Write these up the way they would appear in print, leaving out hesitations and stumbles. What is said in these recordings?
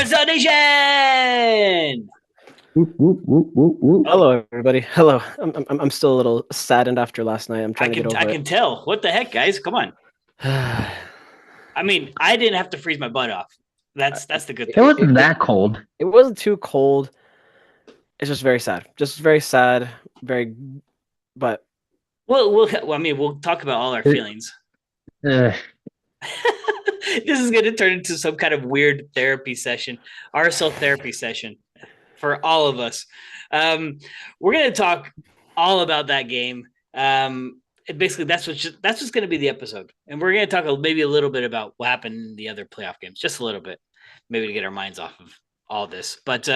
RSL Nation. Whoop, whoop, whoop, whoop, whoop. Oh, Hello, everybody. Hello. I'm still a little saddened after last night. I'm I trying to get can I over can tell. What the heck, guys? Come on. it. I mean, I didn't have to freeze my butt off. That's the good It thing. wasn't that cold. It wasn't too cold. It's just very sad. Just very sad. Very, but We'll talk about all our feelings. Ugh. This is going to turn into some kind of weird therapy session, RSL therapy session for all of us. We're going to talk all about that game. Basically, that's what's going to be the episode, and we're going to talk maybe a little bit about what happened in the other playoff games, just a little bit, maybe to get our minds off of all this. But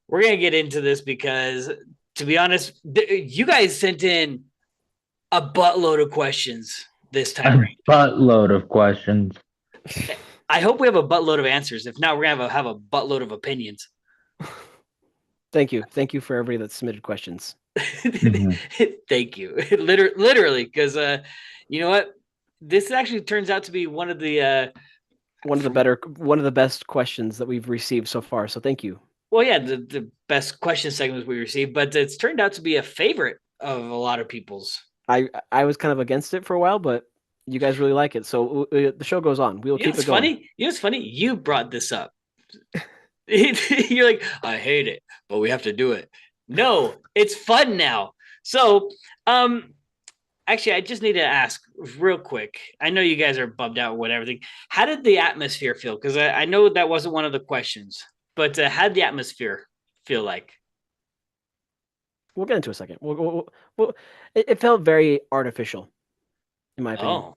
we're going to get into this because, to be honest, you guys sent in a buttload of questions this time. A buttload of questions. I hope we have a buttload of answers. If not, we're gonna have a buttload of opinions. thank you for everybody that submitted questions. Thank you, literally, because you know what? This actually turns out to be one of the best questions that we've received so far. So thank you. Well, yeah, the best question segments we received, but it's turned out to be a favorite of a lot of people's. I was kind of against it for a while, but you guys really like it, so the show goes on. We'll keep it going. Funny? You know what's funny? You brought this up. You're like, I hate it, but we have to do it. No, it's fun now. So, actually, I just need to ask real quick. I know you guys are bummed out with everything. How did the atmosphere feel? Because I know that wasn't one of the questions, but how did the atmosphere feel like? We'll get into a second. It felt very artificial, in my opinion.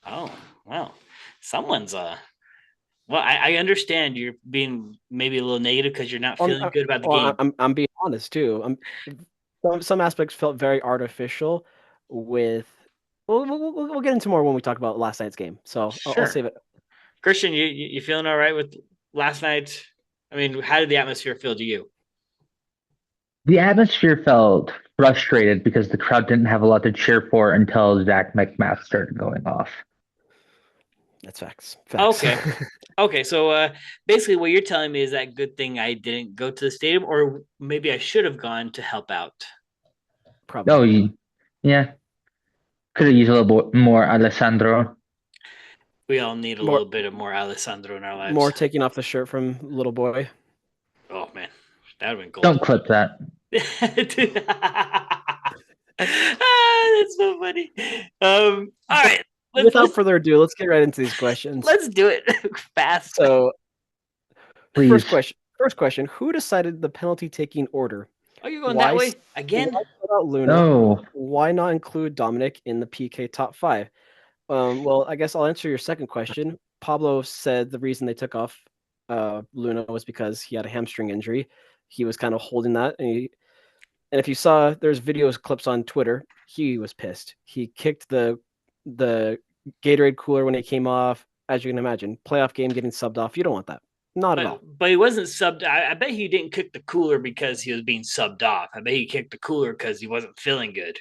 Oh, well, someone's well, I understand you're being maybe a little negative because you're not feeling good about the game. I'm being honest too. Some aspects felt very artificial. We'll get into more when we talk about last night's game. So Sure. I'll save it. Christian, you feeling all right with last night? I mean, how did the atmosphere feel to you? The atmosphere felt frustrated because the crowd didn't have a lot to cheer for until Zach McMath started going off. That's facts. Okay. So basically, what you're telling me is that good thing I didn't go to the stadium, or maybe I should have gone to help out. Probably. Oh, yeah. Could have used a little bit more Alessandro. We all need a little bit of more Alessandro in our lives. More taking off the shirt from little boy. Oh man, that would have been cool. Don't clip that. That's so funny. All right. Without further ado, let's get right into these questions. Let's do it fast. So, please. First question: who decided the penalty taking order? Oh, you're going that way again? Why put out Luna? No. Why not include Dominic in the PK top 5? Well, I guess I'll answer your second question. Pablo said the reason they took off Luna was because he had a hamstring injury. He was kind of holding that, and if you saw, there's videos clips on Twitter. He was pissed. He kicked the Gatorade cooler when it came off. As you can imagine, playoff game getting subbed off. You don't want that. Not at all. But he wasn't subbed. I bet he didn't kick the cooler because he was being subbed off. I bet he kicked the cooler because he wasn't feeling good.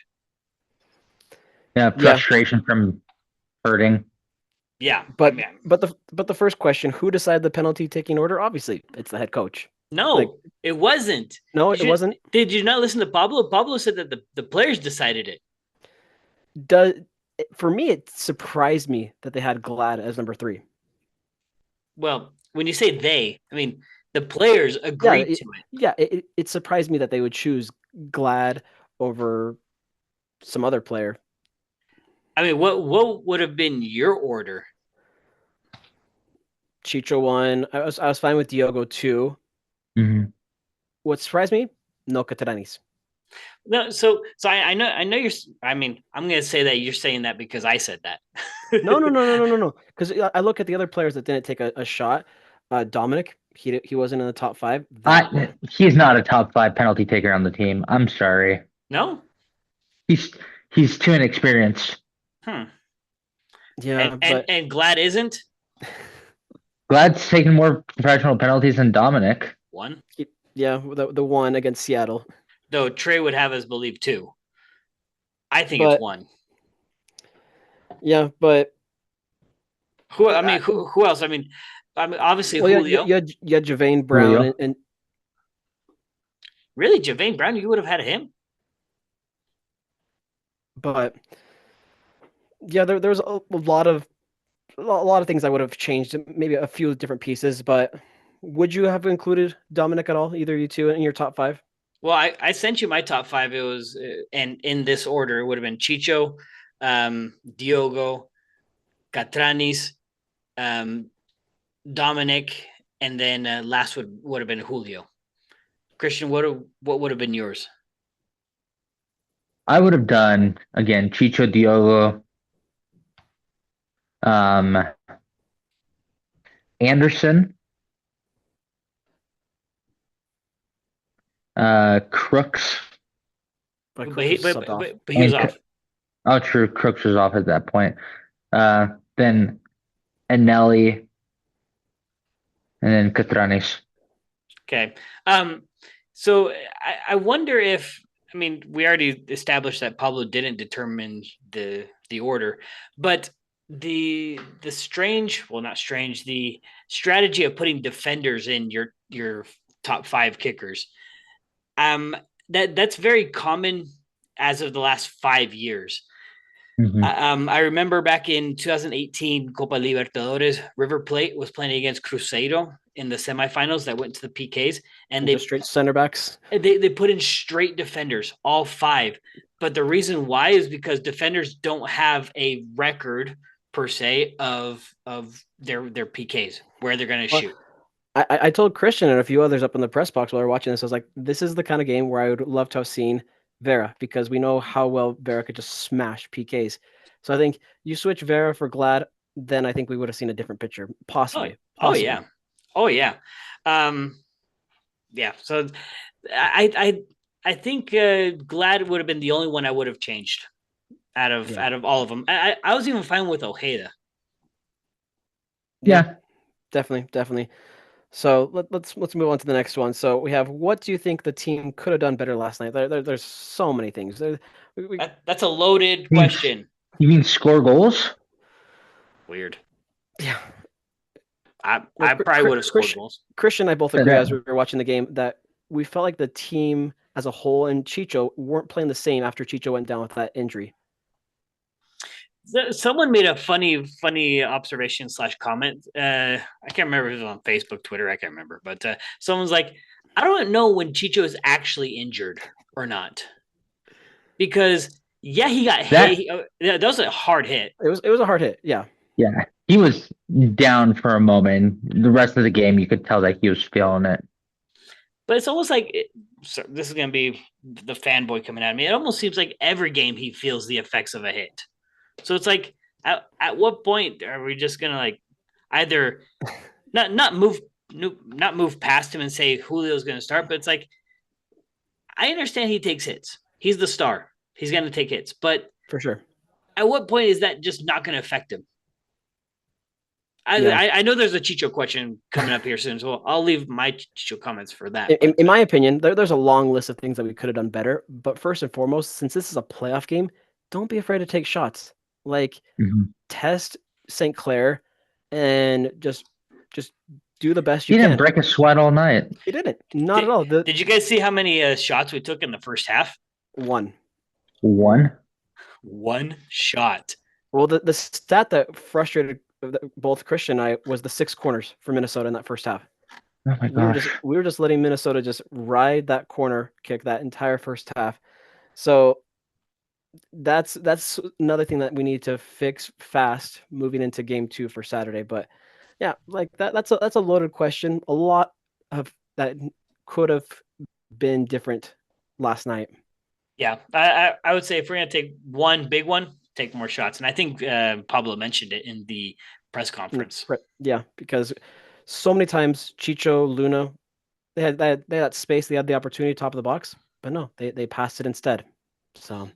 Yeah, frustration from hurting. Yeah, but the first question: who decided the penalty taking order? Obviously, it's the head coach. No, it wasn't. No, it wasn't. Did you not listen to Pablo? Pablo said that the players decided it. For me, it surprised me that they had Glad as number 3. Well, when you say they, I mean the players agreed to it. Yeah, it surprised me that they would choose Glad over some other player. I mean, what would have been your order? Chicho 1. I was fine with Diogo 2. Mm-hmm. What surprised me? No Catalanis. No, so I know you're. I mean, I'm gonna say that you're saying that because I said that. No. Because I look at the other players that didn't take a shot. Dominic, he wasn't in the top 5. He's not a top 5 penalty taker on the team. I'm sorry. No, he's too inexperienced. Yeah, and Glad isn't. Glad's taken more professional penalties than Dominic. One. Yeah, the one against Seattle. Though Trey would have us believe 2. I think it's 1. Yeah, but who else? I mean, I mean, obviously Well, Julio. you had Javane Brown Julio. and Really, Javane Brown, you would have had him. but yeah, there was a lot of things I would have changed, maybe a few different pieces. But would you have included Dominic at all, either of you two, in your top 5? Well, I sent you my top 5. It was and in this order, it would have been Chicho, Diogo, Catranis, Dominic, and then last would have been Julio. Christian, what would have been yours? I would have done again Chicho, Diogo, Anderson, Crooks. But But he, Cruz was but, subbed off. but, but he was And off. oh, true, Crooks was off at that point. Then Anelli, and then Catranis. Okay. So I wonder if, I mean, we already established that Pablo didn't determine the order, but the strange, well, not strange, the strategy of putting defenders in your top 5 kickers. That's very common as of the last 5 years. Mm-hmm. I remember back in 2018 Copa Libertadores, River Plate was playing against Cruzeiro in the semifinals that went to the PKs, and Just straight center backs. they put in straight defenders, all 5. But the reason why is because defenders don't have a record per se of their PKs where they're going to shoot. I told Christian and a few others up in the press box while we were watching this, I was like, this is the kind of game where I would love to have seen Vera, because we know how well Vera could just smash PKs. So I think you switch Vera for Glad, then I think we would have seen a different picture, possibly. Oh yeah. Yeah. So I think Glad would have been the only one I would have changed out of all of them. I was even fine with Ojeda. Yeah. Definitely. So let's move on to the next one. So we have, what do you think the team could have done better last night? There's so many things. That's a loaded question. You mean score goals? Weird. Yeah. I probably would have scored goals. Christian and I both agree as we were watching the game that we felt like the team as a whole and Chicho weren't playing the same after Chicho went down with that injury. Someone made a funny observation / comment. I can't remember if it was on Facebook, Twitter. I can't remember, but someone's like, I don't know when Chicho is actually injured or not, because he got hit. That was a hard hit. It was a hard hit. Yeah. Yeah, he was down for a moment. The rest of the game, you could tell that he was feeling it. But it's almost like this is going to be the fanboy coming at me. It almost seems like every game he feels the effects of a hit. So it's like, at what point are we just gonna like either not move past him and say Julio's gonna start? But it's like, I understand he takes hits. He's the star. He's gonna take hits. But for sure, at what point is that just not gonna affect him? I know there's a Chicho question coming up here soon, so I'll leave my Chicho comments for that. In my opinion, there's a long list of things that we could have done better. But first and foremost, since this is a playoff game, don't be afraid to take shots. Like, test St. Clair and just do the best you can. He didn't break a sweat all night. He didn't. Not at all. Did you guys see how many shots we took in the first half? One shot. Well, the stat that frustrated both Christian and I was the 6 corners for Minnesota in that first half. Oh my gosh. We were just letting Minnesota just ride that corner kick that entire first half. So that's another thing that we need to fix fast moving into game 2 for Saturday. But yeah, like that's a loaded question. A lot of that could have been different last night. Yeah, I would say if we're gonna take one big one, take more shots, and I think Pablo mentioned it in the press conference. Yeah, because so many times Chicho, Luna, they had that space, they had the opportunity top of the box, but no, they passed it instead. So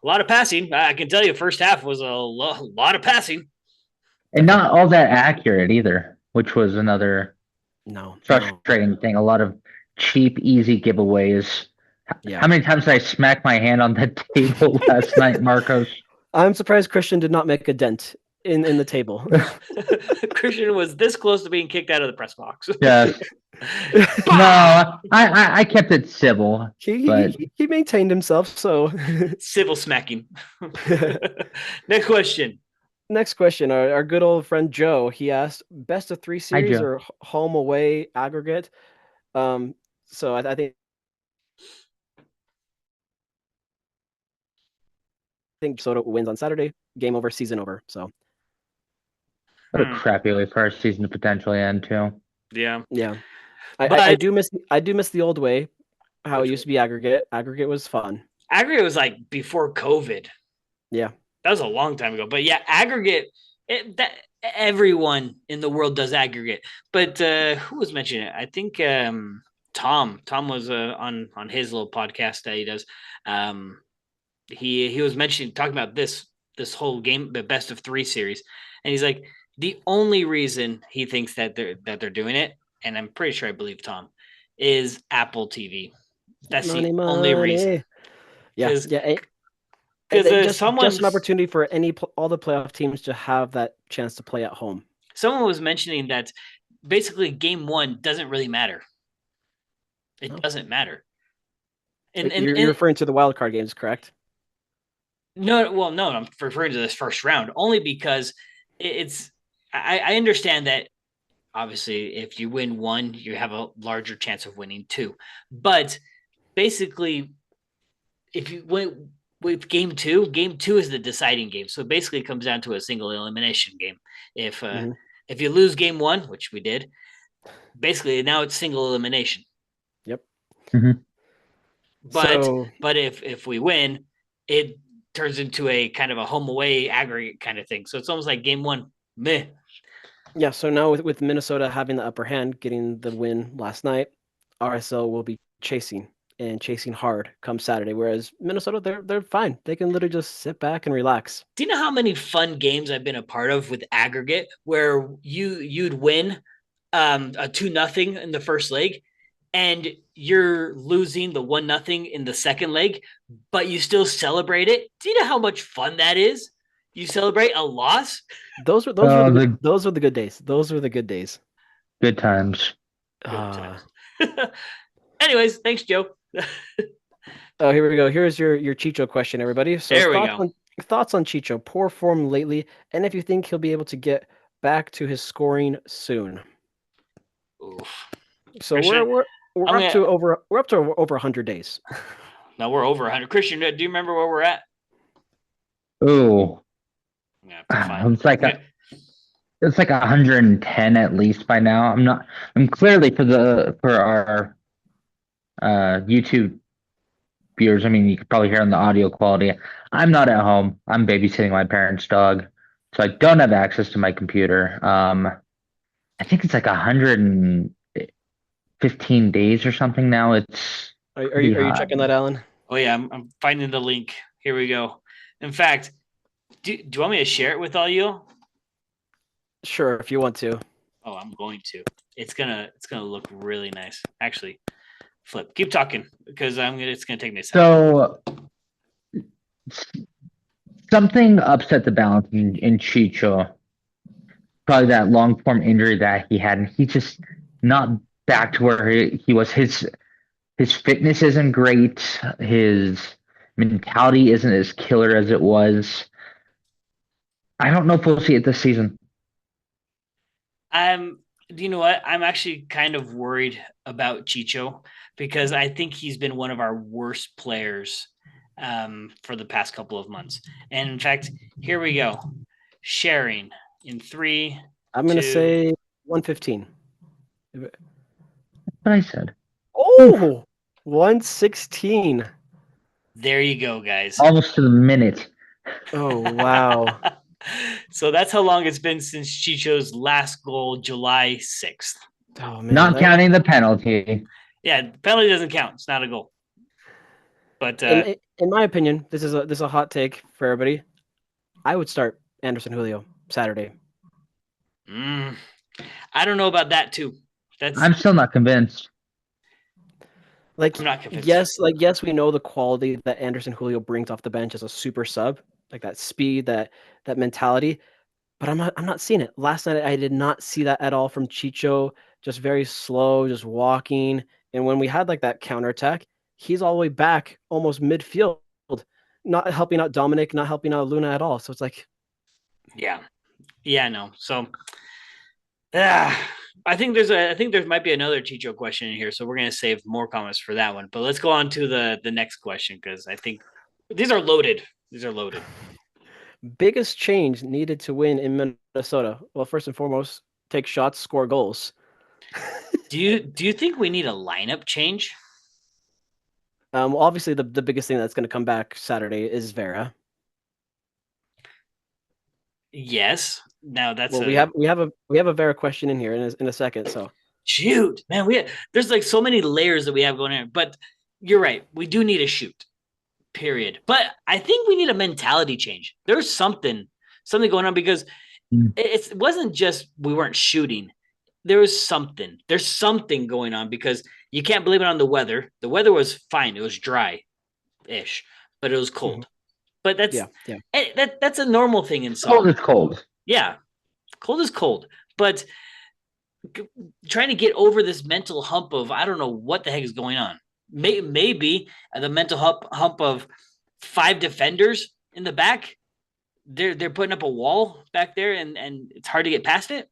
a lot of passing. I can tell you, first half was a lot of passing, and not all that accurate either, which was another frustrating thing. A lot of cheap, easy giveaways. Yeah. How many times did I smack my hand on the table last night, Marcos? I'm surprised Christian did not make a dent in the table. Christian was this close to being kicked out of the press box. Yes. No, I kept it civil. He maintained himself, so civil smacking. Next question. Next question. Our good old friend Joe. He asked best of 3 series or home away aggregate. So I think Minnesota wins on Saturday. Game over, season over. So what a crappy way for our season to potentially end too. Yeah. I do miss the old way, how it used to be aggregate. Aggregate was fun. Aggregate was like before COVID. Yeah, that was a long time ago. But yeah, aggregate. That everyone in the world does aggregate. But who was mentioning it? I think Tom. Tom was on his little podcast that he does. He was talking about this whole game, the best of 3 series, and he's like, the only reason he thinks that they're doing it, and I'm pretty sure I believe Tom, is Apple TV. That's the only reason. Yeah. Because just an opportunity for all the playoff teams to have that chance to play at home. Someone was mentioning that basically game 1 doesn't really matter. It doesn't matter. And you're referring to the wild card games, correct? No, I'm referring to this first round only because I understand that obviously if you win 1, you have a larger chance of winning 2. But basically, if you win with game 2 is the deciding game. So basically it comes down to a single elimination game. If you lose game 1, which we did, basically now it's single elimination. Yep. Mm-hmm. But if we win, it turns into a kind of a home away aggregate kind of thing. So it's almost like game 1, meh. Yeah, so now with Minnesota having the upper hand, getting the win last night, RSL will be chasing hard come Saturday. Whereas Minnesota, they're fine. They can literally just sit back and relax. Do you know how many fun games I've been a part of with aggregate where you'd win a 2-0 in the first leg, and you're losing the 1-0 in the second leg, but you still celebrate it? Do you know how much fun that is? You celebrate a loss? Those were the good days. Those were the good days. Good times. Anyways, thanks, Joe. Oh, here we go. Here's your Chicho question, everybody. So there we go. Thoughts on Chicho? Poor form lately, and if you think he'll be able to get back to his scoring soon. Oof. So Christian, we're up to over 100 days. No, we're over 100. Christian, do you remember where we're at? Oh, it's like it's like 110 at least by now. I'm clearly for our YouTube viewers. I mean, you could probably hear on the audio quality. I'm not at home. I'm babysitting my parents' dog, so I don't have access to my computer. I think it's like 115 days or something now. It's are you checking that, Alan? Oh yeah, I'm finding the link. Here we go. In fact, do you want me to share it with all you? Sure, if you want to. Oh, I'm going to. It's gonna look really nice. Actually, Flip, keep talking because it's gonna take me a second. So something upset the balance in Chicho. Probably that long form injury that he had, and he's just not back to where he was. His fitness isn't great. His mentality isn't as killer as it was. I don't know if we'll see it this season. You know what? I'm actually kind of worried about Chicho because I think he's been one of our worst players for the past couple of months. And in fact, here we go. Sharing in 3. I'm going to say 115. That's what I said. Oh, 116. There you go, guys. Almost to the minute. Oh, wow. So that's how long it's been since Chicho's last goal, July 6th. Oh, man. Not counting the penalty. Yeah, the penalty doesn't count. It's not a goal. But in my opinion, this is a hot take for everybody. I would start Anderson Julio Saturday. I don't know about that too. I'm still not convinced. I'm not convinced. Yes, we know the quality that Anderson Julio brings off the bench as a super sub, like that speed, that mentality. but I'm not seeing it. Last night I did not see that at all from Chicho. Just very slow, just walking. And when we had like that counterattack, he's all the way back, almost midfield, not helping out Dominic, not helping out Luna at all. So it's like, no. So, I think there might be another Chicho question in here, so we're gonna save more comments for that one. But let's go on to the next question because I think these are loaded. Biggest change needed to win in Minnesota. Well, first and foremost, take shots, score goals. Do you think we need a lineup change? Well, obviously the biggest thing that's going to come back Saturday is Vera. Yes. Now that's we have a Vera question in here in a second. So shoot, man, there's like so many layers that we have going on. But you're right, we do need a shoot. Period. But I think we need a mentality change. There's something going on because it wasn't just we weren't shooting. There's something going on because you can't blame it on the weather. The weather was fine. It was dry-ish, but it was cold. Mm-hmm. But that's a normal thing in soccer. Cold is cold. Yeah, cold is cold. But trying to get over this mental hump of I don't know what the heck is going on. Maybe the mental hump of 5 defenders in the back. They're putting up a wall back there, and it's hard to get past it.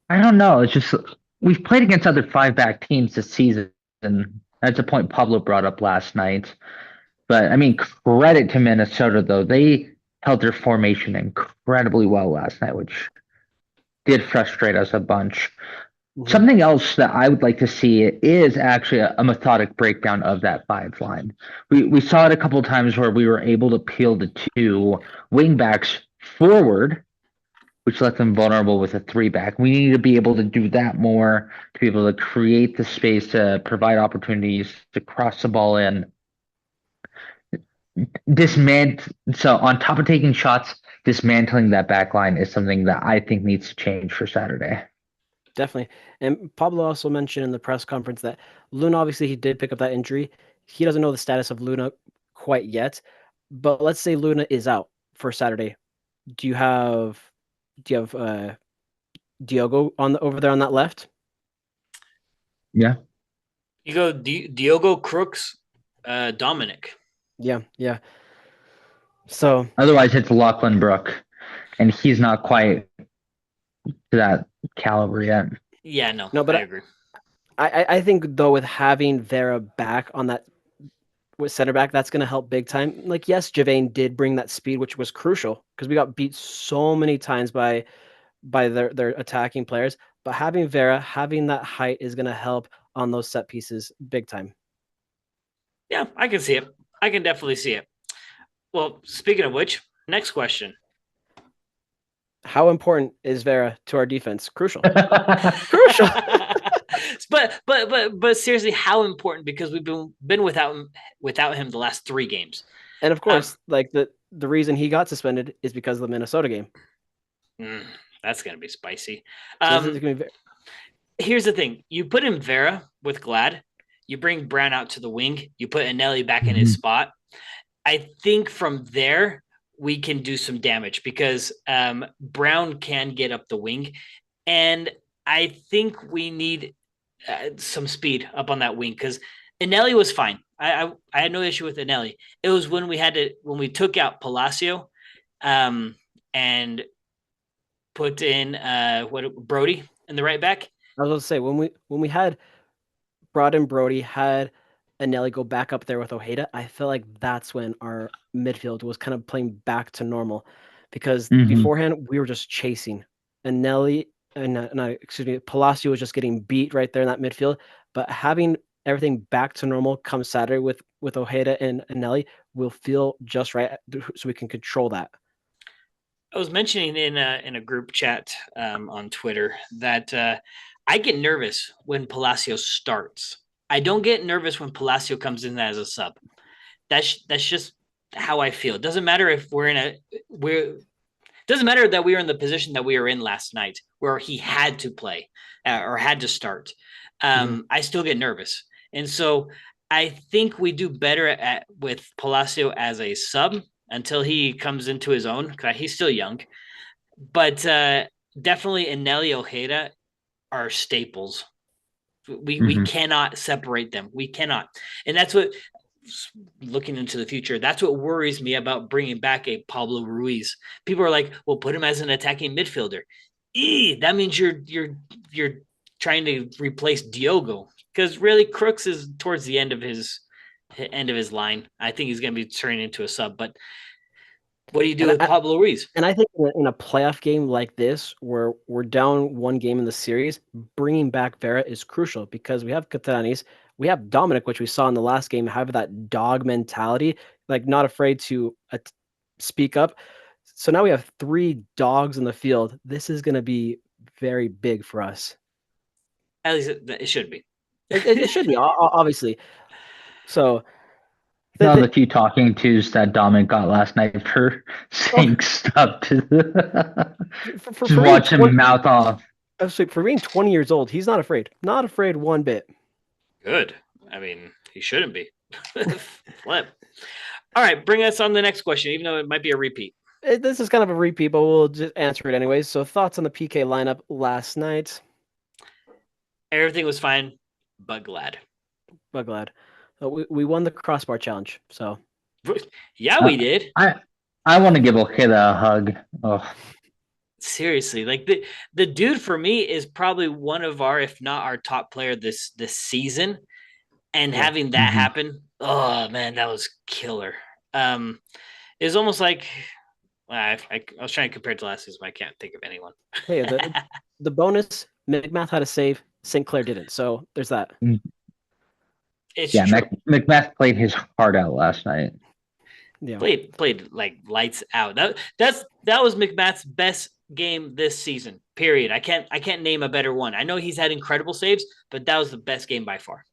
I don't know. It's just we've played against other 5-back teams this season. That's a point Pablo brought up last night. But I mean, credit to Minnesota though. They held their formation incredibly well last night, which did frustrate us a bunch. Mm-hmm. Something else that I would like to see is actually a methodic breakdown of that 5 line. We saw it a couple of times where we were able to peel the 2 wingbacks forward, which left them vulnerable with a 3-back. We need to be able to do that more, to be able to create the space to provide opportunities to cross the ball in. So on top of taking shots, dismantling that back line is something that I think needs to change for Saturday. Definitely. And Pablo also mentioned in the press conference that Luna, obviously he did pick up that injury. He doesn't know the status of Luna quite yet, but let's say Luna is out for Saturday. Do you have Diogo over there on that left? Yeah. You go Diogo, Crooks, Dominic. Yeah. So otherwise it's Lachlan Brook, and he's not quite to that caliber yet. Yeah, no, but I agree. I think though with having Vera back on that with center back, that's going to help big time. Like yes, Javane did bring that speed, which was crucial because we got beat so many times by their attacking players. But having Vera, having that height is going to help on those set pieces big time. Yeah, I can see it. I can definitely see it. Well, speaking of which, next question. How important is Vera to our defense? Crucial. Crucial. But seriously, how important? Because we've been without him the last 3 games. And of course, like the reason he got suspended is because of the Minnesota game. That's going to be spicy. Here's the thing. You put in Vera with Glad. You bring Brown out to the wing. You put Anelli back in his spot. I think from there we can do some damage because Brown can get up the wing. And I think we need some speed up on that wing because Anelli was fine. I had no issue with Anelli. It was when we took out Palacio and put in Brody in the right back. I was going to say when we had brought in Brody, had Anelli go back up there with Ojeda, I feel like that's when our midfield was kind of playing back to normal because beforehand we were just chasing. Anelli Palacio was just getting beat right there in that midfield. But having everything back to normal come Saturday with Ojeda and Anelli will feel just right so we can control that. I was mentioning in a group chat on Twitter that I get nervous when Palacio starts. I don't get nervous when Palacio comes in as a sub. That's just how I feel. It doesn't matter if doesn't matter that we are in the position that we were in last night where he had to play or had to start. I still get nervous. And so I think we do better with Palacio as a sub until he comes into his own. He's still young. but definitely Eneli Ojeda are staples. We cannot separate them. We cannot, and that's what. Looking into the future, that's what worries me about bringing back a Pablo Ruiz. People are like, "Well, put him as an attacking midfielder." That means you're trying to replace Diogo because really Crooks is towards the end of his line. I think he's going to be turning into a sub. But what do you do with Pablo Ruiz? And I think in a playoff game like this, where we're down one game in the series, bringing back Vera is crucial because we have Katanis, we have Dominic, which we saw in the last game, have that dog mentality, like not afraid to speak up. So now we have 3 dogs in the field. This is going to be very big for us. At least it should be. It should be, obviously. So the few talking tos that Dominic got last night for saying stuff to just watch him mouth off. For being 20 years old, he's not afraid. Not afraid one bit. Good. I mean, he shouldn't be. Flip. All right, bring us on the next question, even though it might be a repeat. This is kind of a repeat, but we'll just answer it anyways. So, thoughts on the PK lineup last night? Everything was fine, but glad. But glad. We won the crossbar challenge, so. Yeah, we did. I want to give Ojeda a hug. Oh. Seriously, like the dude for me is probably one of our, if not our top player this season, and having that happen, oh man, that was killer. It was almost like I was trying to compare it to last season, but I can't think of anyone. Hey, the bonus, McMath had a save, St. Clair didn't, so there's that. It's true. McMath played his heart out last night. Yeah, played like lights out. That was McMath's best game this season. Period. I can't name a better one. I know he's had incredible saves, but that was the best game by far.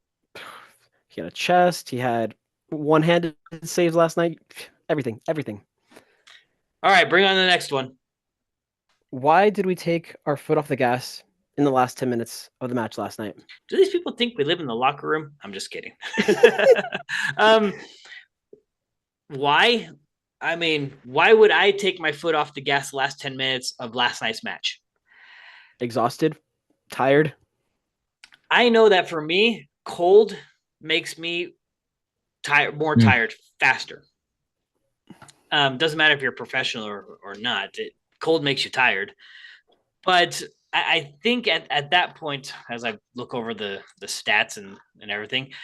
He had a chest. He had one-handed saves last night. Everything. All right, bring on the next one. Why did we take our foot off the gas in the last 10 minutes of the match last night? Do these people think we live in the locker room? I'm just kidding. Why? I mean, why would I take my foot off the gas the last 10 minutes of last night's match? Exhausted? Tired? I know that for me, cold makes me more tired faster. Doesn't matter if you're a professional or not. Cold makes you tired. But I think at that point, as I look over the stats and everything,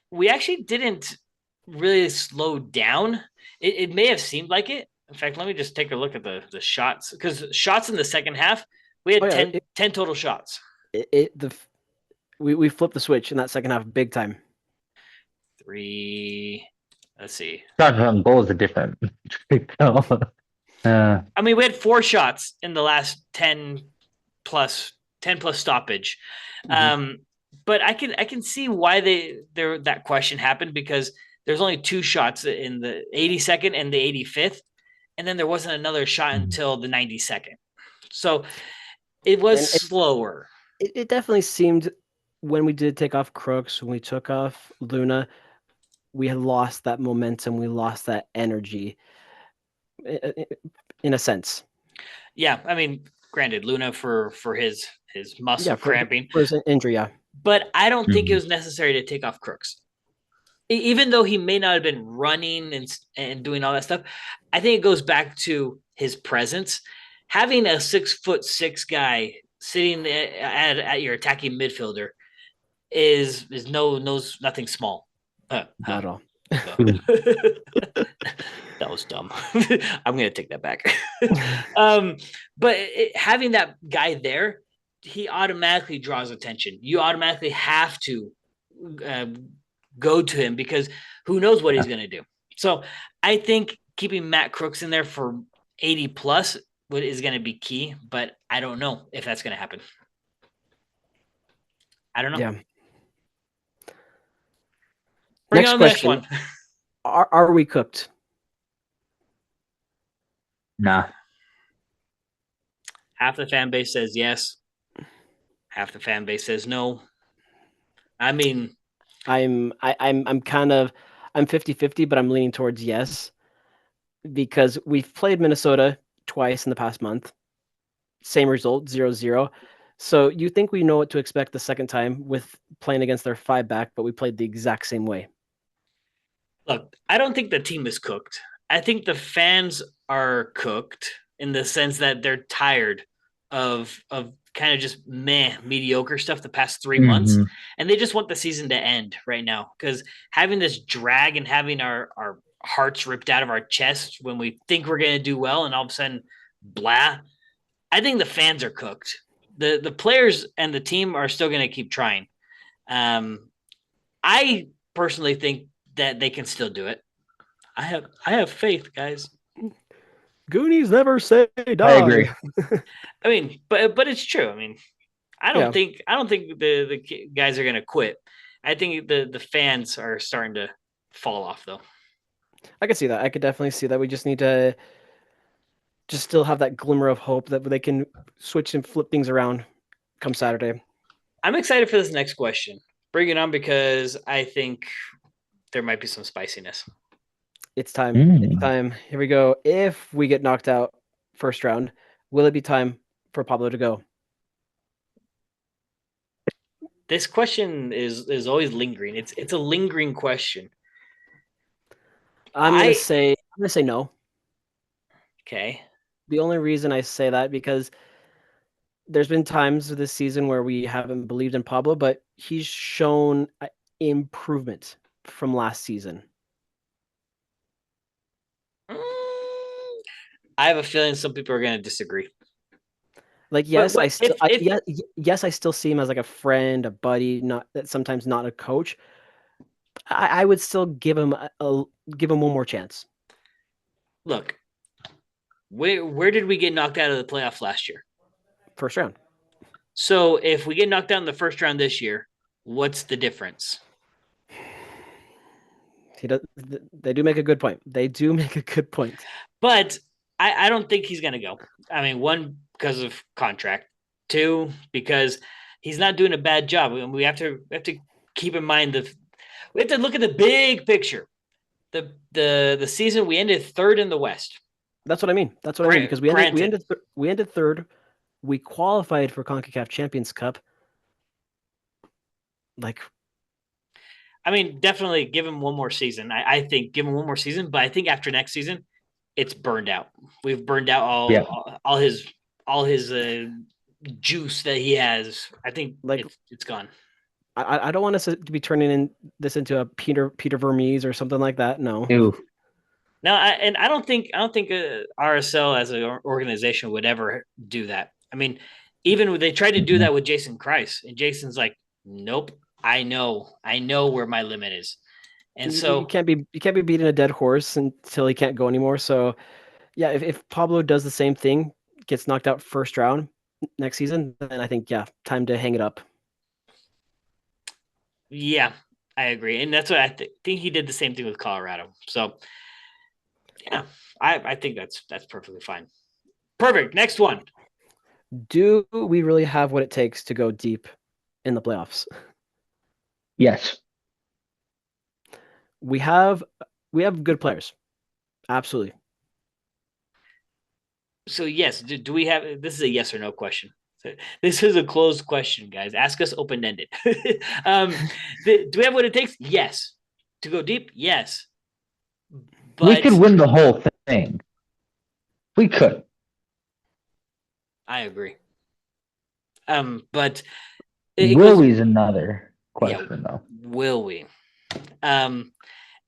we actually didn't really slow down. It may have seemed like it. In fact, let me just take a look at the shots, because shots in the second half, we had 10 total shots. We flipped the switch in that second half big time. 3. Let's see. Shots on goal is a different. I mean, we had 4 shots in the last 10 plus stoppage. But I can see why that question happened, because there's only 2 shots in the 82nd and the 85th, and then there wasn't another shot until the 92nd. So it was slower. It definitely seemed, when we did take off Crooks, when we took off Luna, we had lost that momentum. We lost that energy, in a sense. Yeah, I mean, granted, Luna for his muscle cramping, for his injury, yeah. But I don't think it was necessary to take off Crooks. Even though he may not have been running and doing all that stuff, I think it goes back to his presence. Having a 6'6" guy sitting at your attacking midfielder is nothing small. Not at all. That was dumb. I'm gonna take that back. But having that guy there, he automatically draws attention. You automatically have to go to him, because who knows what he's going to do. So I think keeping Matt Crooks in there for 80 plus is going to be key, but I don't know if that's going to happen. I don't know. Yeah. Bring on the next one. Are we cooked? Nah. Half the fan base says yes. Half the fan base says no. I mean, I'm 50-50, but I'm leaning towards yes, because we've played Minnesota twice in the past month. Same result, 0-0. So you think we know what to expect the second time with playing against their 5-back, but we played the exact same way. Look, I don't think the team is cooked. I think the fans are cooked in the sense that they're tired of kind of just mediocre stuff the past 3 months, and they just want the season to end right now, because having this drag and having our hearts ripped out of our chests when we think we're going to do well, and all of a sudden, blah. I think the fans are cooked. The players and the team are still going to keep trying. I personally think that they can still do it. I have faith, guys. Goonies never say die. I agree. I mean, but it's true. I mean, I don't think the guys are going to quit. I think the fans are starting to fall off, though. I could see that. I could definitely see that. We just need to just still have that glimmer of hope that they can switch and flip things around come Saturday. I'm excited for this next question. Bring it on, because I think there might be some spiciness. It's time. It's time. Here we go. If we get knocked out first round, will it be time for Pablo to go? This question is always lingering. It's a lingering question. I'm gonna say no. Okay. The only reason I say that, because there's been times this season where we haven't believed in Pablo, but he's shown improvement from last season. I have a feeling some people are going to disagree. Like, yes, I still see him as like a friend, a buddy, sometimes not a coach. I would still give him one more chance. Look, where did we get knocked out of the playoff last year? First round. So if we get knocked out in the first round this year, what's the difference? They do make a good point. But I don't think he's going to go. I mean, one, because of contract. Two, because he's not doing a bad job. We have to keep in mind we have to look at the big picture. The season we ended third in the West. That's what I mean. Because we ended third. We qualified for CONCACAF Champions Cup. I mean, definitely give him one more season. I think give him one more season, but I think after next season, it's burned out. We've burned out all his juice that he has. I think it's gone. I don't want us to be turning this into a Peter Vermees or something like that. No. Ew. No, I don't think RSL as an organization would ever do that. I mean, even they tried to do that with Jason Kreis, and Jason's like, nope. I know where my limit is, and so you can't be beating a dead horse until he can't go anymore. So, yeah, if Pablo does the same thing, gets knocked out first round next season, then I think time to hang it up. Yeah, I agree, and that's what I think he did the same thing with Colorado. So, yeah, I think that's perfectly fine. Perfect. Next one. Do we really have what it takes to go deep in the playoffs? Yes. We have good players. Absolutely. So yes, do we have? This is a yes or no question. So this is a closed question, guys. Ask us open ended. Do we have what it takes? Yes. To go deep? Yes. But we could win the whole thing. We could. I agree. But will we's another question, though. Will we? And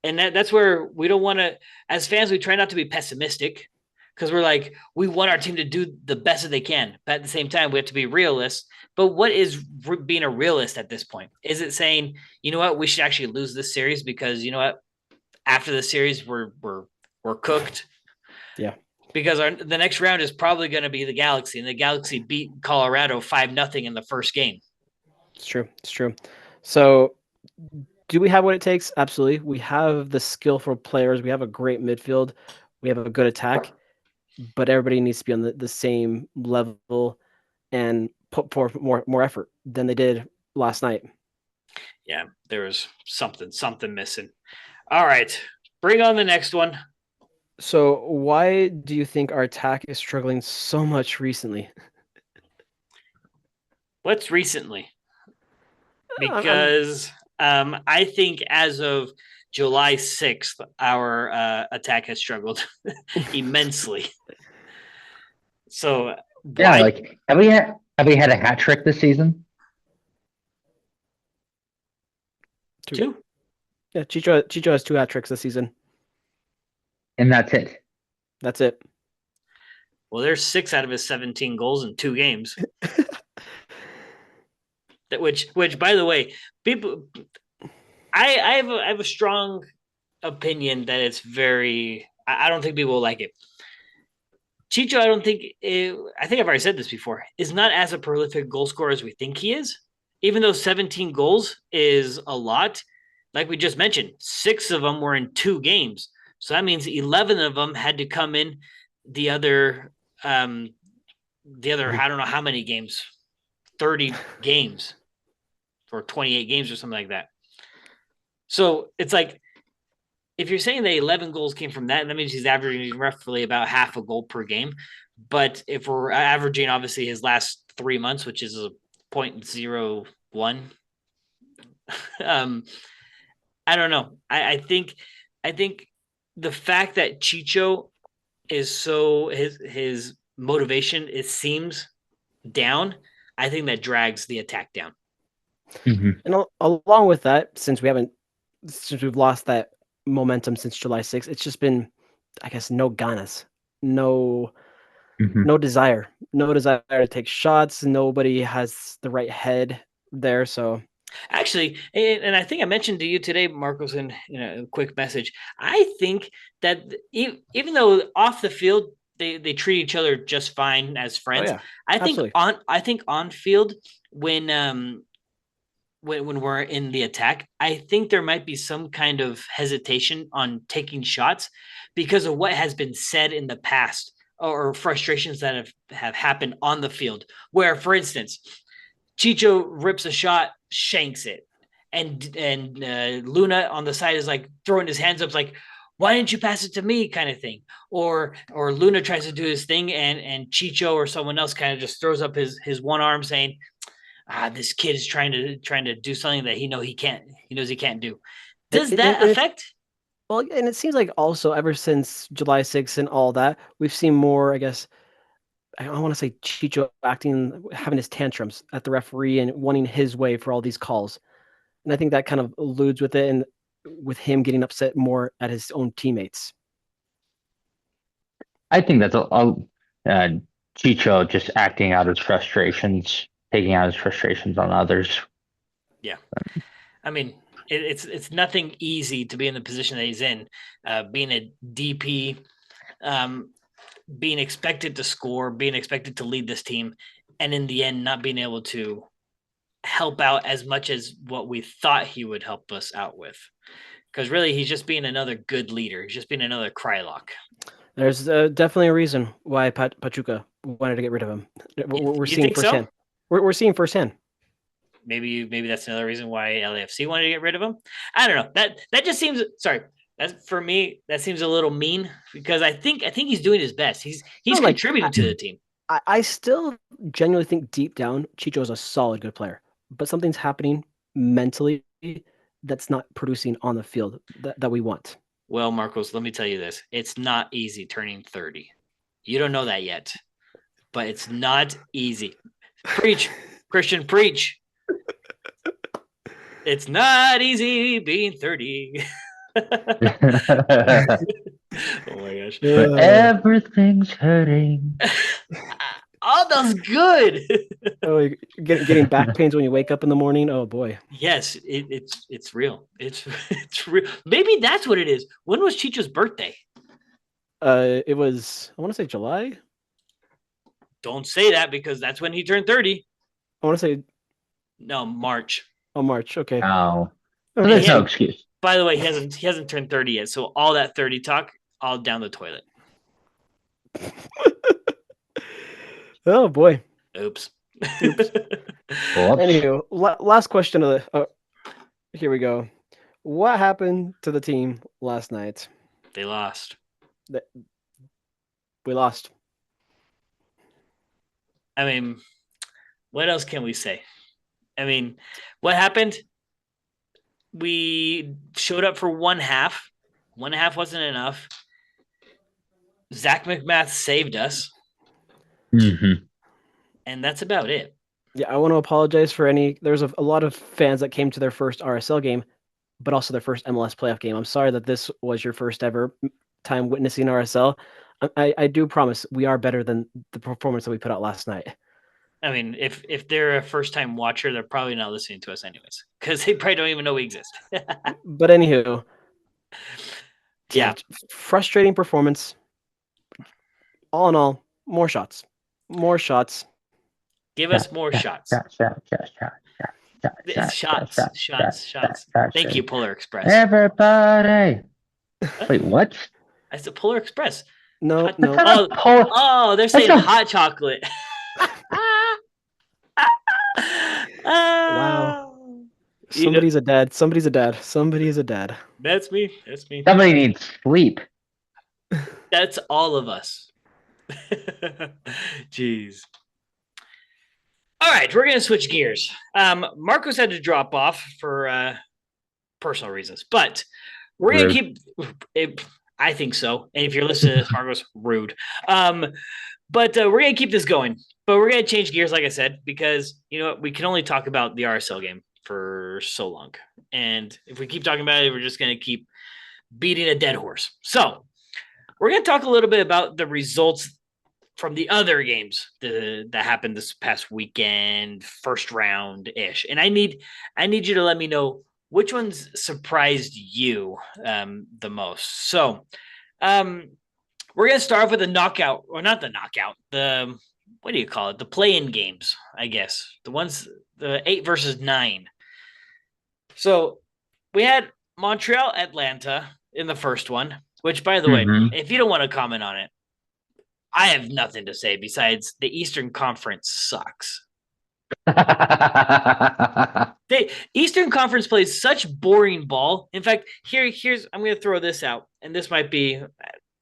that's where we don't want to, as fans, we try not to be pessimistic, because we're like, we want our team to do the best that they can. But at the same time, we have to be realists. But what is being a realist at this point? Is it saying, you know what, we should actually lose this series because, you know what, after the series, we're cooked? Yeah. Because the next round is probably going to be the Galaxy, and the Galaxy beat Colorado 5-0 in the first game. It's true. So do we have what it takes? Absolutely. We have the skillful players. We have a great midfield. We have a good attack, but everybody needs to be on the same level and put forth more effort than they did last night. Yeah, there was something missing. All right, bring on the next one. So why do you think our attack is struggling so much recently? What's recently? Because I think as of July 6th, our attack has struggled immensely. So yeah, like have we had a hat trick this season? Two. Yeah, Chicho has 2 hat tricks this season. And that's it. That's it. Well, there's 6 out of his 17 goals in 2 games. Which, by the way, people, I have a strong opinion that it's very. I don't think people will like it. Chicho, I think I've already said this before, is not as a prolific goal scorer as we think he is. Even though 17 goals is a lot, like we just mentioned, 6 of them were in 2 games. So that means 11 of them had to come in the other, I don't know how many games, 30 games or 28 games or something like that. So it's like, if you're saying that 11 goals came from that means he's averaging roughly about half a goal per game. But if we're averaging, obviously, his last 3 months, which is a 0.01, I don't know. I think the fact that Chicho is so his motivation, it seems, down, I think that drags the attack down. Mm-hmm. And along with that, since we've lost that momentum since July 6th, it's just been, I guess, no ganas, no desire to take shots. Nobody has the right head there. So actually, and I think I mentioned to you today, Marcos, in a quick message, I think that even though off the field they treat each other just fine as friends, I think on field, when we're in the attack, I think there might be some kind of hesitation on taking shots because of what has been said in the past, or frustrations that have happened on the field. Where, for instance, Chicho rips a shot, shanks it, and Luna on the side is like throwing his hands up, like, why didn't you pass it to me, kind of thing. Or Luna tries to do his thing, and Chicho or someone else kind of just throws up his one arm, saying, this kid is trying to do something that he knows he can't do. Does that affect? Well, and it seems like also ever since July 6th and all that, we've seen more, I guess, I don't want to say Chicho having his tantrums at the referee and wanting his way for all these calls. And I think that kind of alludes with it, and with him getting upset more at his own teammates. I think that's Chicho just acting out his frustrations, taking out his frustrations on others. Yeah. I mean, it's nothing easy to be in the position that he's in, being a DP, being expected to score, being expected to lead this team, and in the end, not being able to help out as much as what we thought he would help us out with. Because really, he's just being another good leader. He's just being another Krylock. There's definitely a reason why Pachuca wanted to get rid of him. We're seeing firsthand. So? We're seeing firsthand. Maybe that's another reason why LAFC wanted to get rid of him. I don't know. That just seems, sorry. That's, for me, that seems a little mean, because I think he's doing his best. He's contributing to the team. I still genuinely think deep down Chicho is a solid, good player, but something's happening mentally that's not producing on the field that we want. Well, Marcos, let me tell you this. It's not easy turning 30. You don't know that yet, but it's not easy. Preach, Christian, preach. It's not easy being 30. Oh my gosh. Everything's hurting. Oh, that's good. Oh, getting back pains when you wake up in the morning. Oh boy. Yes, it's real. It's real. Maybe that's what it is. When was Chicho's birthday? It was, I want to say July. Don't say that, because that's when he turned 30. I want to say no, March. Oh, March. Okay. Oh, there's no excuse. By the way, he hasn't turned 30 yet, so all that 30 talk, all down the toilet. Oh boy. Oops. Anywho, last question of the. Here we go. What happened to the team last night? They lost. We lost. I mean, what else can we say? I mean, what happened? We showed up for one half. One half wasn't enough. Zach McMath saved us. Mm-hmm. And that's about it. Yeah, I want to apologize for there's a lot of fans that came to their first RSL game, but also their first MLS playoff game. I'm sorry that this was your first ever time witnessing RSL. I do promise we are better than the performance that we put out last night. I mean, if they're a first time watcher, they're probably not listening to us anyways, because they probably don't even know we exist. But anywho, yeah, frustrating performance. All in all, more shots. Give us more shots. Shots. Thank you, Polar Express. Everybody. Wait, what? I said Polar Express. No. Oh, they're saying hot chocolate. Wow. Somebody's a dad. That's me. Somebody needs sleep. That's all of us. Jeez. All right, we're going to switch gears. Marcos had to drop off for personal reasons, but we're going to keep it. I think so. And if you're listening to this, Marcos, rude. But we're going to keep this going. But we're going to change gears, like I said, because, you know what, we can only talk about the RSL game for so long. And if we keep talking about it, we're just going to keep beating a dead horse. So we're going to talk a little bit about the results from the other games that happened this past weekend, first round-ish. And I need you to let me know which ones surprised you the most. So we're going to start off with the knockout, or not the knockout, what do you call it? The play-in games, I guess. The 8 versus 9. So we had Montreal, Atlanta in the first one, which, by the way, if you don't want to comment on it, I have nothing to say besides the Eastern Conference sucks. Eastern Conference plays such boring ball. In fact, here's I'm going to throw this out, and this might be,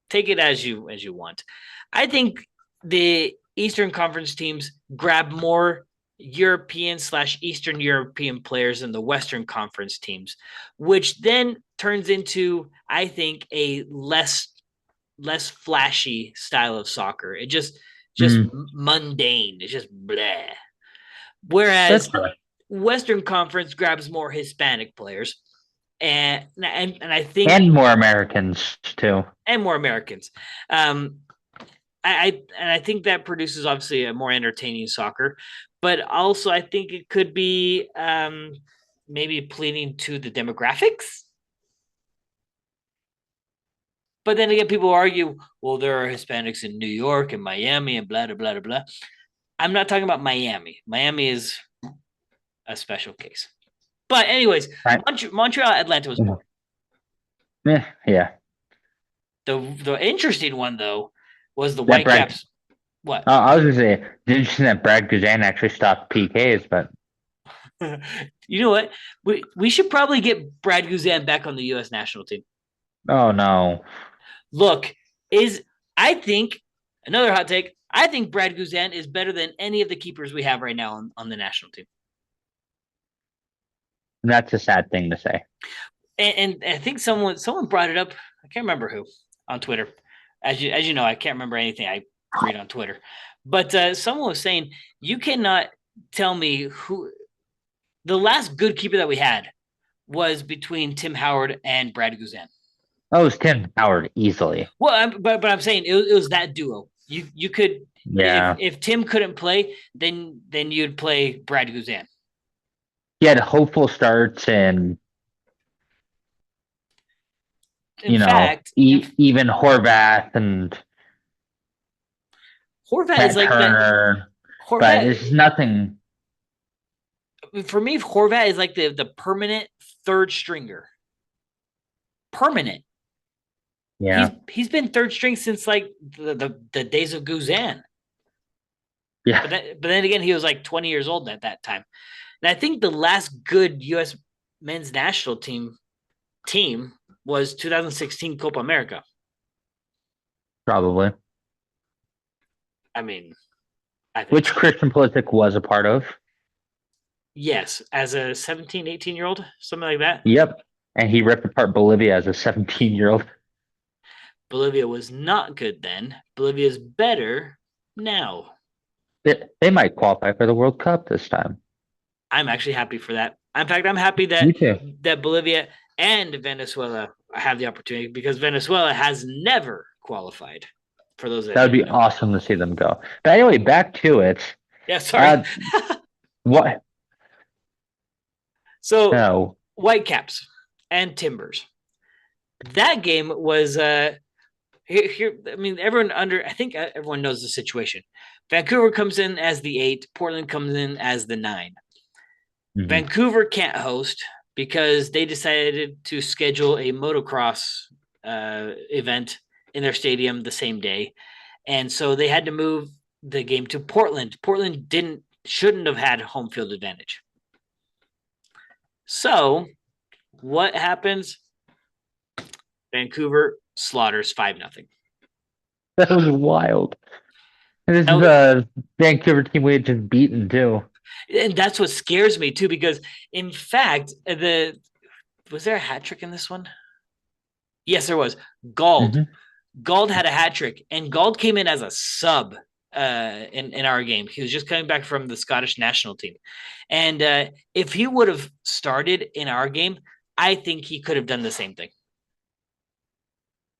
take it as you want. I think the Eastern Conference teams grab more European/Eastern European players than the Western Conference teams, which then turns into, I think, a less flashy style of soccer. It just mundane. It's just bleh. Whereas Western Conference grabs more Hispanic players, and I think, and more Americans too, I think that produces obviously a more entertaining soccer, but also I think it could be maybe pleading to the demographics. But then again, people argue, well, there are Hispanics in New York and Miami and blah, blah, blah, blah. I'm not talking about Miami. Miami is a special case. But anyways, right. Montreal, Atlanta was more. Yeah. The interesting one, though, was the Whitecaps. What? I was going to say, it's interesting that Brad Guzan actually stopped PKs, but... You know what? We should probably get Brad Guzan back on the U.S. national team. Oh, no. Look, I think, another hot take, I think Brad Guzan is better than any of the keepers we have right now on the national team. That's a sad thing to say. And I think someone brought it up, I can't remember who, on Twitter. As you know, I can't remember anything I read on Twitter. But someone was saying, you cannot tell me who the last good keeper that we had was between Tim Howard and Brad Guzan. Oh, it was Tim Howard easily. Well, but I'm saying it was that duo. You could, if Tim couldn't play, then you'd play Brad Guzan. He had hopeful starts, and even Horvath and Horvath is like Turner, but it's nothing. For me, Horvath is like the permanent third stringer. Permanent. Yeah, he's been third string since like the days of Guzan. Yeah, but then again, he was like 20 years old at that time, and I think the last good U.S. men's national team was 2016 Copa America. Probably. I mean, I think Which so. Christian Pulisic was a part of. Yes, as a 17, 18-year-old, something like that. Yep. And he ripped apart Bolivia as a 17-year-old. Bolivia was not good then. Bolivia's better now. They might qualify for the World Cup this time. I'm actually happy for that. In fact, I'm happy Me too. that Bolivia and Venezuela have the opportunity because Venezuela has never qualified. For those That would be awesome to see them go. But anyway, back to it. Yeah, sorry. What? So, No. Whitecaps and Timbers. That game was here. I mean, I think everyone knows the situation. Vancouver comes in as the 8. Portland comes in as the 9. Mm-hmm. Vancouver can't host because they decided to schedule a motocross event in their stadium the same day, and so they had to move the game to Portland. Portland shouldn't have had home field advantage. So, what happens? Vancouver slaughters 5-0. That was wild. And this is a Vancouver team we had just beaten too. And that's what scares me too, because in fact, was there a hat trick in this one? Yes, there was. Gauld. Mm-hmm. Gauld had a hat trick, and Gauld came in as a sub in our game. He was just coming back from the Scottish national team. And if he would have started in our game, I think he could have done the same thing.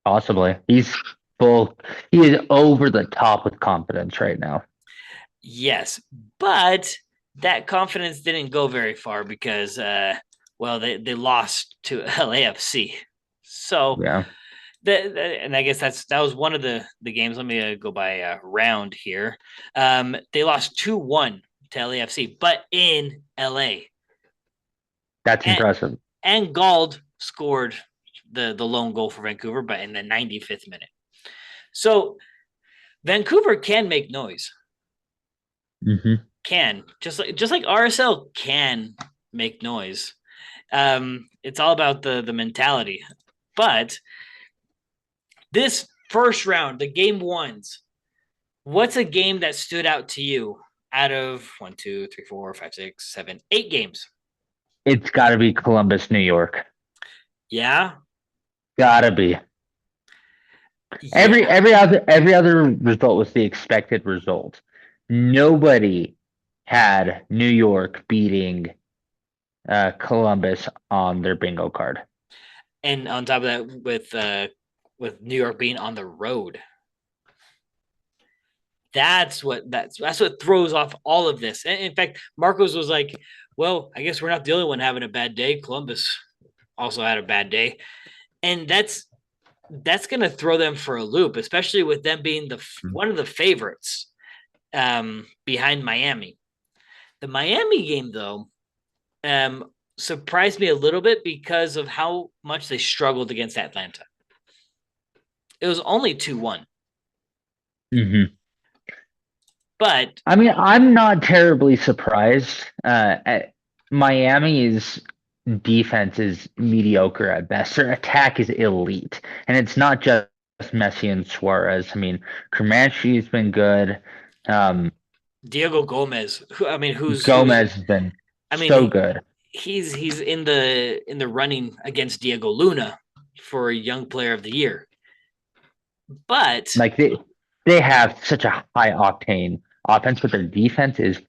Possibly. He is over the top with confidence right now. Yes, but that confidence didn't go very far because, they lost to LAFC. So, yeah. And I guess that was one of the games. Let me go by round here. They lost 2-1 to LAFC, but in LA. That's impressive. And Gauld scored the lone goal for Vancouver, but in the 95th minute. So Vancouver can make noise. Mm-hmm. Can just like RSL can make noise. It's all about the mentality. But this first round, the game ones, what's a game that stood out to you out of 1, 2, 3, 4, 5, 6, 7, 8 games? It's got to be Columbus, New York. Yeah, gotta be. Yeah. Every other result was the expected result. Nobody had New York beating Columbus on their bingo card. And on top of that, with New York being on the road, that's what throws off all of this. And in fact, Marcos was like, "Well, I guess we're not the only one having a bad day. Columbus also had a bad day," and that's going to throw them for a loop, especially with them being one of the favorites behind Miami. The Miami game, though, surprised me a little bit because of how much they struggled against Atlanta. It was only 2-1. Mm-hmm. But I mean, I'm not terribly surprised. Miami's defense is mediocre at best. Their attack is elite, and it's not just Messi and Suarez. I mean, Comanche's been good. Diego Gomez, who's has been so good. He's in the running against Diego Luna for Young Player of the Year. But like they have such a high octane offense, but their defense is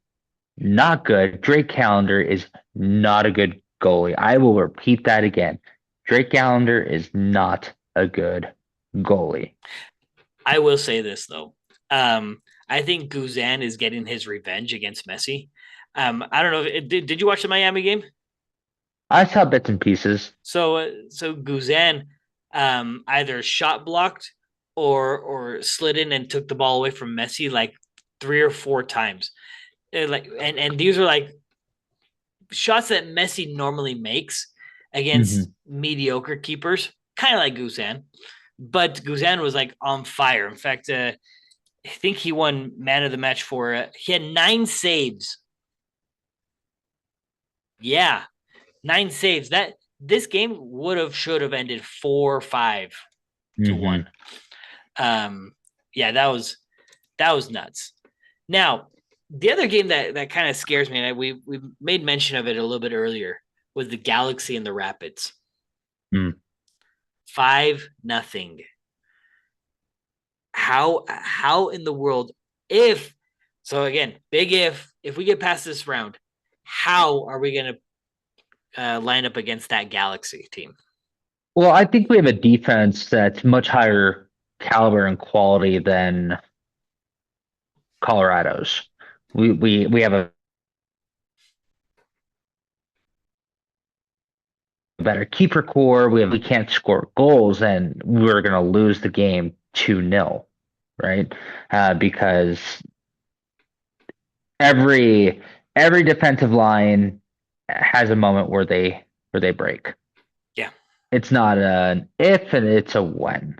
not good. Drake Callender is not a good goalie. I will repeat that again. Drake Callender is not a good goalie. I will say this though. I think Guzan is getting his revenge against Messi. I don't know. Did you watch the Miami game? I saw bits and pieces. So Guzan either shot blocked or slid in and took the ball away from Messi like 3 or 4 times. And these are like shots that Messi normally makes against mediocre keepers, kind of like Guzan. But Guzan was like on fire. In fact, I think he won man of the match for he had 9 saves. Yeah, 9 saves. This game should have ended 4-5 to 1. Yeah, that was nuts. Now, the other game that kind of scares me, and we made mention of it a little bit earlier, was the Galaxy and the Rapids. 5-0. How in the world, if we get past this round, how are we going to line up against that Galaxy team? Well, I think we have a defense that's much higher caliber and quality than Colorado's. We have a better keeper core. We can't score goals, and we're going to lose the game 2-0, right? Because every defensive line has a moment where they break. Yeah, it's not an if, and it's a when.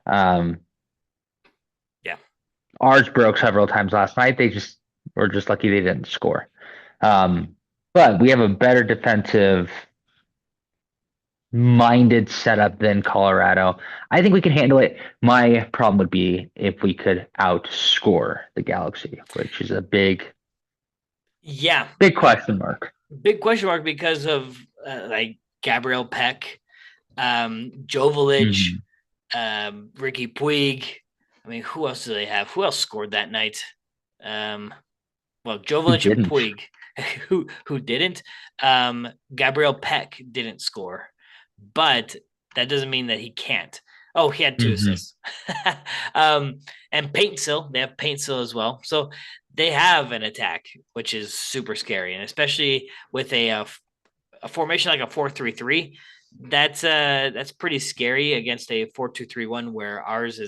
Yeah, ours broke several times last night. They just were just lucky they didn't score. But we have a better defensive minded setup than Colorado. I think we can handle it. My problem would be if we could outscore the Galaxy, which is a big question mark. Big question mark because of like Gabriel Peck, Joveljic, Ricky Puig. I mean, who else do they have? Who else scored that night? Well, Joveljic and Puig. Who didn't? Gabriel Peck didn't score, but that doesn't mean that he can't. Oh, he had 2 assists. And Paintsil, they have Paintsil as well. So they have an attack, which is super scary, and especially with a formation like a 4-3-3, that's pretty scary against a 4-2-3-1, where ours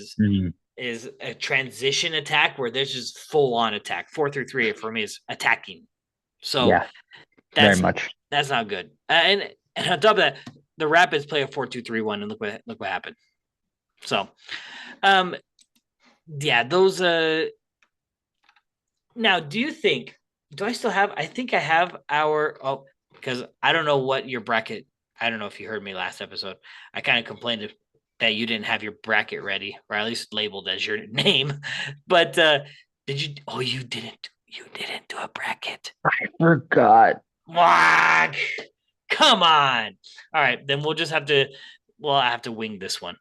is a transition attack where there's just full on attack. 4-3-3 for me is attacking. So yeah, very much. That's not good. And on top of that, the Rapids play a 4-2-3-1, and look what happened. So, yeah, those. Now, do I still have? I think I have because I don't know what your bracket. I don't know if you heard me last episode. I kind of complained that you didn't have your bracket ready, or at least labeled as your name. But did you? Oh, you didn't. You didn't do a bracket. I forgot. What? Come on. All right, then we'll just have to. Well, I have to wing this one.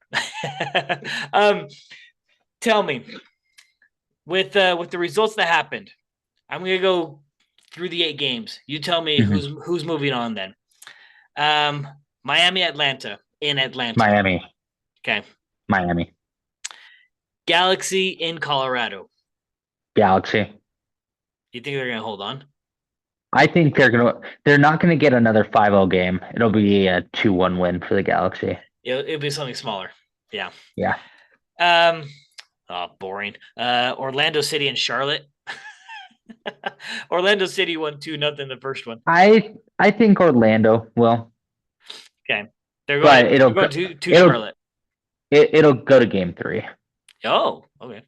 Tell me, with the results that happened, I'm gonna go through the 8 games. You tell me who's moving on then. Miami, Atlanta, in Atlanta. Miami. Okay. Miami. Galaxy in Colorado. Galaxy. You think they're gonna hold on? I think they're not gonna get another 5-0 game. It'll be a 2-1 win for the Galaxy. It'll be something smaller. Yeah. Yeah. Boring. Orlando City and Charlotte. Orlando City won 2-0 the first one. I think Orlando will. Okay. They're going to Charlotte. It'll go to game 3. Oh, okay.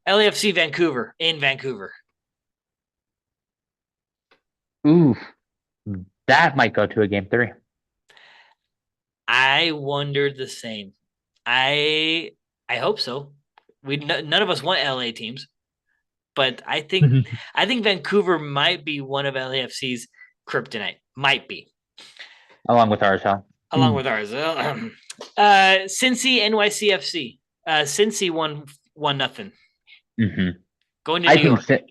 LAFC Vancouver in Vancouver. Ooh, that might go to a game 3. I wondered the same. I hope so. None of us want LA teams, but I think Vancouver might be one of LAFC's kryptonite. Might be. Along with ours, huh? Along with ours. Cincy NYCFC. Cincy won 1-0. Going to New York.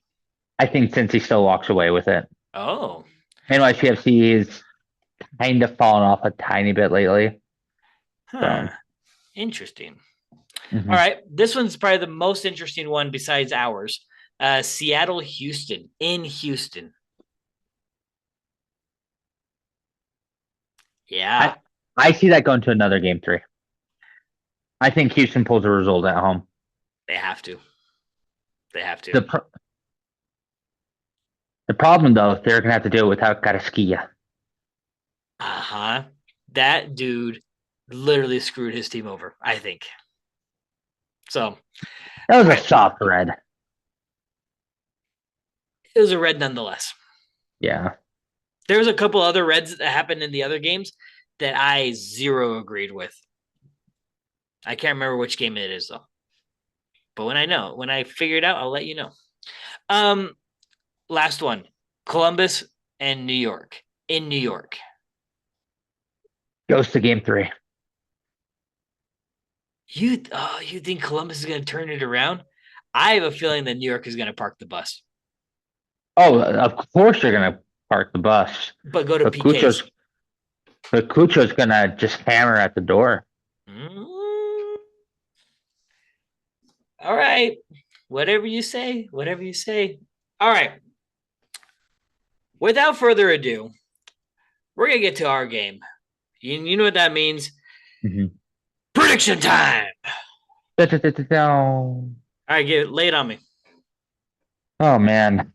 I think Cincy still walks away with it. Oh. NYCFC is kind of fallen off a tiny bit lately. Huh. So. Interesting. All right. This one's probably the most interesting one besides ours. Seattle, Houston in Houston. Yeah. I see that going to another game 3. I think Houston pulls a result at home. They have to. The problem, though, they're going to have to do it without Carrasquilla. That dude literally screwed his team over, I think. So. That was a soft red. It was a red nonetheless. Yeah. There was a couple other reds that happened in the other games that I zero agreed with. I can't remember which game it is though. But when I figure it out, I'll let you know. Last one. Columbus and New York. In New York. Goes to game 3. You think Columbus is going to turn it around? I have a feeling that New York is going to park the bus. Oh, of course you're going to park the bus. But go to PKs. But Cucho's going to just hammer at the door. All right. Whatever you say. Whatever you say. All right. Without further ado, we're going to get to our game. You know what that means? Mm-hmm. Prediction time. All right, lay it on me. Oh, man.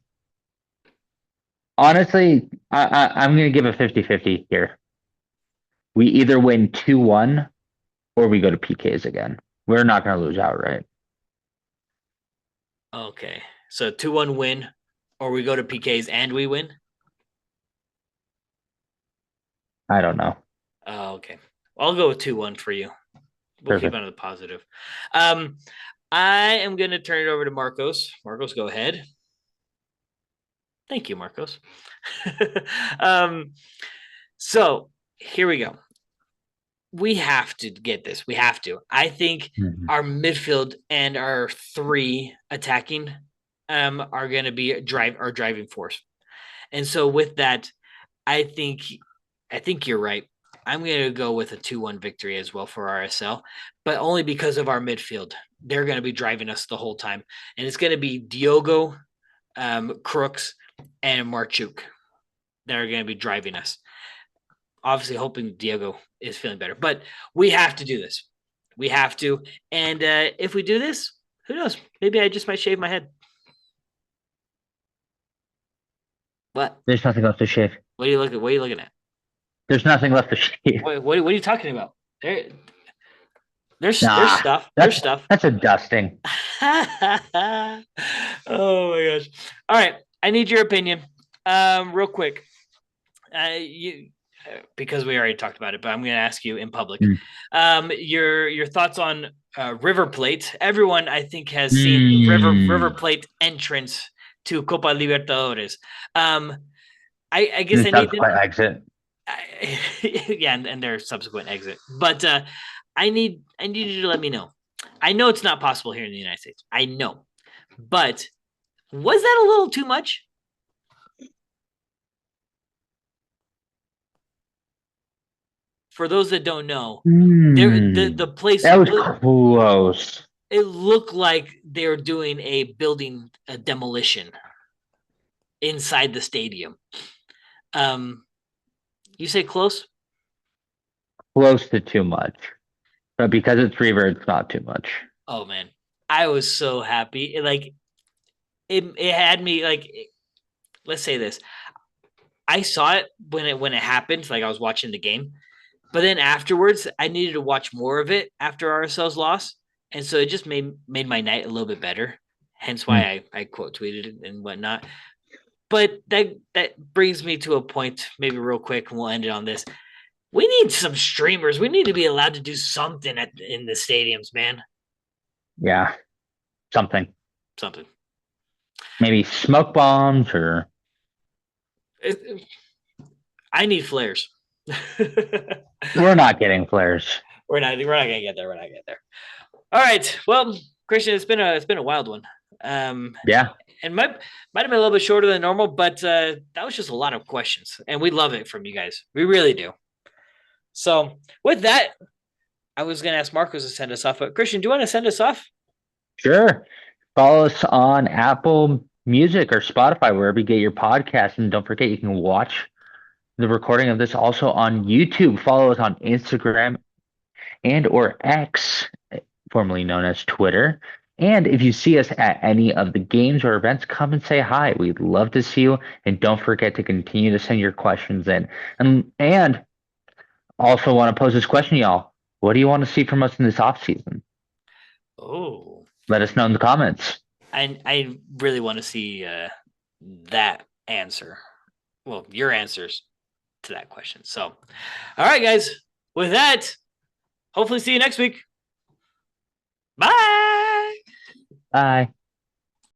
Honestly, I'm going to give a 50-50 here. We either win 2-1 or we go to PKs again. We're not going to lose outright. Okay. So 2-1 win, or we go to PKs and we win? I don't know. Oh, okay. I'll go with 2-1 for you. We'll Perfect. keep on the positive. I am going to turn it over to Marcos. Marcos, go ahead. Thank you, Marcos. So here we go. We have to get this. We have to. I think our midfield and our 3 attacking are going to be our driving force. And so with that, I think you're right. I'm going to go with a 2-1 victory as well for RSL, but only because of our midfield. They're going to be driving us the whole time. And it's going to be Diogo, Crooks, and Marchuk that are going to be driving us. Obviously, hoping Diego is feeling better. But we have to do this. We have to. And if we do this, who knows? Maybe I just might shave my head. What? There's nothing left to shave. What are you looking at? There's nothing left to shave. What are you talking about? There's stuff. There's stuff. That's a dusting. Oh my gosh. All right. I need your opinion. Real quick. Because we already talked about it, but I'm going to ask you in public. Your thoughts on River Plate. Everyone, I think, has seen River Plate entrance to Copa Libertadores. I guess I need to exit. Yeah, and their subsequent exit. But I need you to let me know. I know it's not possible here in the United States. I know. But was that a little too much? For those that don't know, the place that was close. It looked like they're doing a demolition inside the stadium. You say close? Close to too much. But because it's River, it's not too much. Oh man. I was so happy. It had me let's say this. I saw it when it happened, like I was watching the game. But then afterwards, I needed to watch more of it after RSL's loss. And so it just made my night a little bit better. Hence why I quote tweeted it and whatnot. But that brings me to a point, maybe real quick, and we'll end it on this. We need some streamers. We need to be allowed to do something in the stadiums, man. Yeah. Something. Maybe smoke bombs or... I need flares. We're not getting flares. We're not gonna get there. All right. Well, Christian, it's been a wild one. Yeah. And might have been a little bit shorter than normal, but that was just a lot of questions, and we love it from you guys. We really do. So with that, I was gonna ask Marcos to send us off. But Christian, do you want to send us off? Sure. Follow us on Apple Music or Spotify, wherever you get your podcast, and don't forget you can watch the recording of this also on YouTube. Follow us on Instagram and or X, formerly known as Twitter. And if you see us at any of the games or events, come and say hi. We'd love to see you. And don't forget to continue to send your questions in. And also want to pose this question, y'all. What do you want to see from us in this offseason? Oh. Let us know in the comments. I really want to see that answer. Well, your answers to that question. So, all right, guys. With that, hopefully see you next week. Bye.